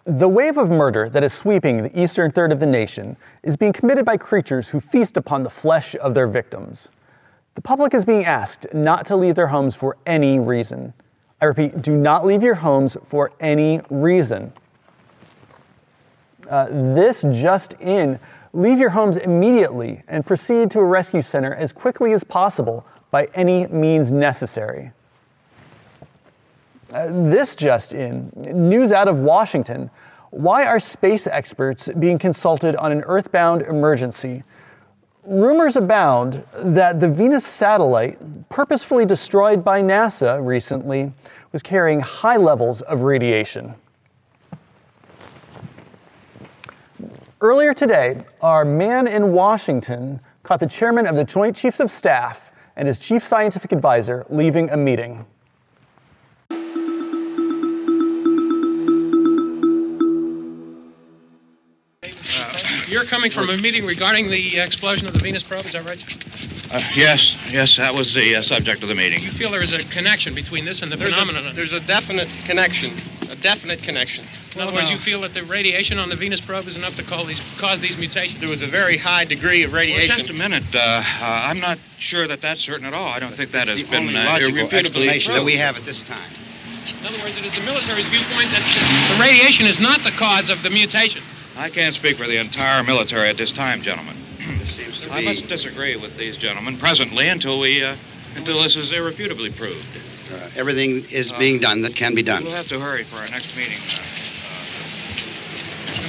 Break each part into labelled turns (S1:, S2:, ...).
S1: The wave of murder that is sweeping the eastern third of the nation is being committed by creatures who feast upon the flesh of their victims. The public is being asked not to leave their homes for any reason. I repeat, do not leave your homes for any reason. This just in, leave your homes immediately and proceed to a rescue center as quickly as possible by any means necessary. This just in, news out of Washington. Why are space experts being consulted on an earthbound emergency? Rumors abound that the Venus satellite, purposefully destroyed by NASA recently, was carrying high levels of radiation. Earlier today, our man in Washington caught the chairman of the Joint Chiefs of Staff and his chief scientific advisor leaving a meeting.
S2: You're coming from a meeting regarding the explosion of the Venus probe, is that right?
S3: Yes, that was the subject of the meeting.
S2: You feel there is a connection between this and the phenomenon?
S4: There's a definite connection.
S2: In other words, you feel that the radiation on the Venus probe is enough to cause these mutations?
S4: There was a very high degree of radiation.
S3: Well, just a minute. I'm not sure that that's certain at all. I don't think that has been
S5: logical explanation that we have at this time.
S2: In other words, it is the military's viewpoint that the radiation is not the cause of the mutation.
S3: I can't speak for the entire military at this time, gentlemen.
S5: This seems to be...
S3: I must disagree with these gentlemen presently until this is irrefutably proved.
S5: Everything is being done that can be done.
S3: We'll have to hurry for our next meeting.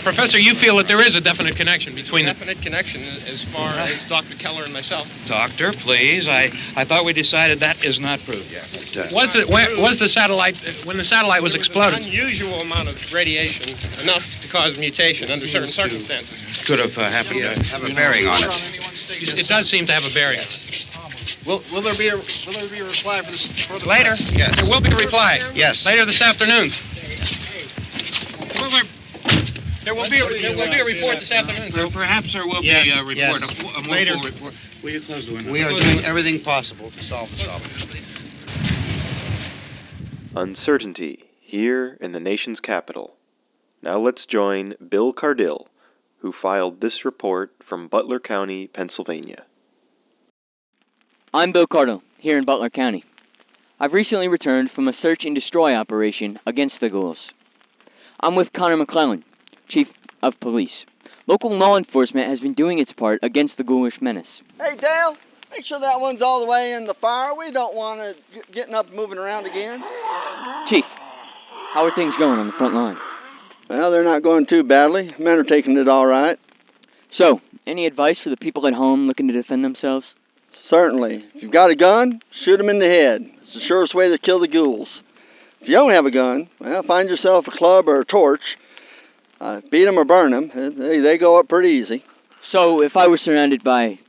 S2: Professor, you feel that there is a definite connection between
S4: them? Definite connection as far as Dr. Keller and myself.
S3: Doctor, please. I thought we decided that is not proved yet.
S2: Was the satellite, when the satellite was exploded?
S4: An unusual amount of radiation, enough to cause mutation under certain circumstances.
S3: Could have happened.
S5: Have a bearing on it.
S2: It does seem to have a bearing.
S4: Will there be a reply for this?
S2: Later?
S5: Yes.
S2: There will be a reply.
S5: Yes.
S2: Later this afternoon. There will be a report this afternoon.
S3: Well, perhaps there will be a report,
S5: yes.
S3: a more
S5: Later.
S3: full report. Will you close the window?
S5: We are doing everything possible to solve the problem.
S6: Uncertainty here in the nation's capital. Now let's join Bill Cardill, who filed this report from Butler County, Pennsylvania.
S7: I'm Bill Cardill, here in Butler County. I've recently returned from a search and destroy operation against the ghouls. I'm with Connor McClellan, Chief of Police. Local law enforcement has been doing its part against the ghoulish menace.
S8: Hey, Dale, make sure that one's all the way in the fire. We don't want it getting up and moving around again.
S7: Chief, how are things going on the front line?
S8: Well, they're not going too badly. Men are taking it all right.
S7: So, any advice for the people at home looking to defend themselves?
S8: Certainly. If you've got a gun, shoot them in the head. It's the surest way to kill the ghouls. If you don't have a gun, well, find yourself a club or a torch. Beat them or burn them. They go up pretty easy.
S7: So, if I were surrounded by,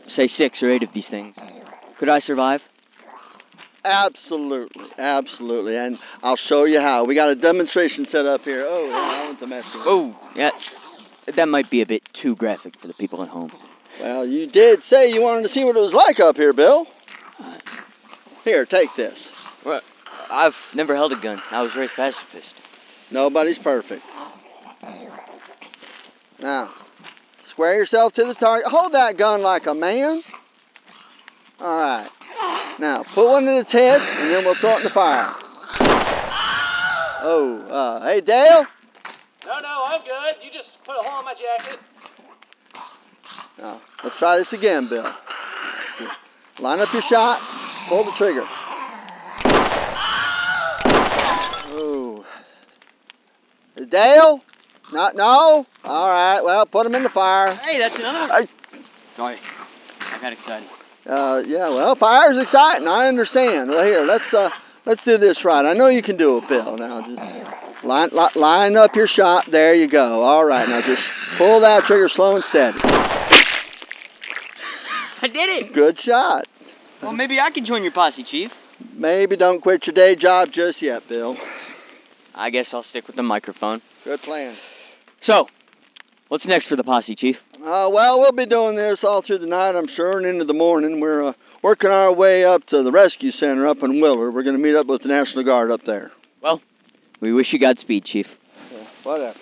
S7: say, 6 or 8 of these things, could I survive?
S8: Absolutely, absolutely. And I'll show you how. We got a demonstration set up here. Oh, yeah, that one's a mess.
S7: Oh, yeah. That might be a bit too graphic for the people at home.
S8: Well, you did say you wanted to see what it was like up here, Bill. Here, take this.
S7: Well, I've never held a gun. I was raised pacifist.
S8: Nobody's perfect. Now, square yourself to the target. Hold that gun like a man. All right. Now, put one in its head, and then we'll throw it in the fire. Oh, hey, Dale?
S9: No, I'm good. You just put a hole in my jacket.
S8: Now, let's try this again, Bill. Line up your shot, pull the trigger. Oh. Dale? No? All right, well, put him in the fire.
S7: Hey, that's another one. Sorry, I got excited.
S8: Yeah, well, fire's exciting, I understand. Well, here, let's do this right. I know you can do it, Bill. Now, just line up your shot. There you go. All right, now just pull that trigger slow and steady.
S7: I did it!
S8: Good shot.
S7: Well, maybe I can join your posse, Chief.
S8: Maybe don't quit your day job just yet, Bill.
S7: I guess I'll stick with the microphone.
S8: Good plan.
S7: So, what's next for the posse, Chief?
S8: Well, we'll be doing this all through the night, I'm sure, and into the morning. We're working our way up to the rescue center up in Willard. We're going to meet up with the National Guard up there.
S7: Well, we wish you Godspeed, Chief.
S8: Yeah. Whatever.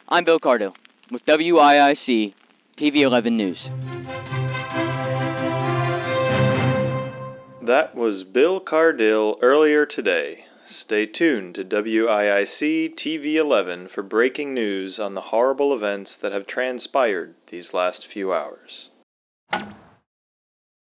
S7: I'm Bill Cardill with WIIC TV 11 News.
S6: That was Bill Cardill earlier today. Stay tuned to WIIC TV 11 for breaking news on the horrible events that have transpired these last few hours.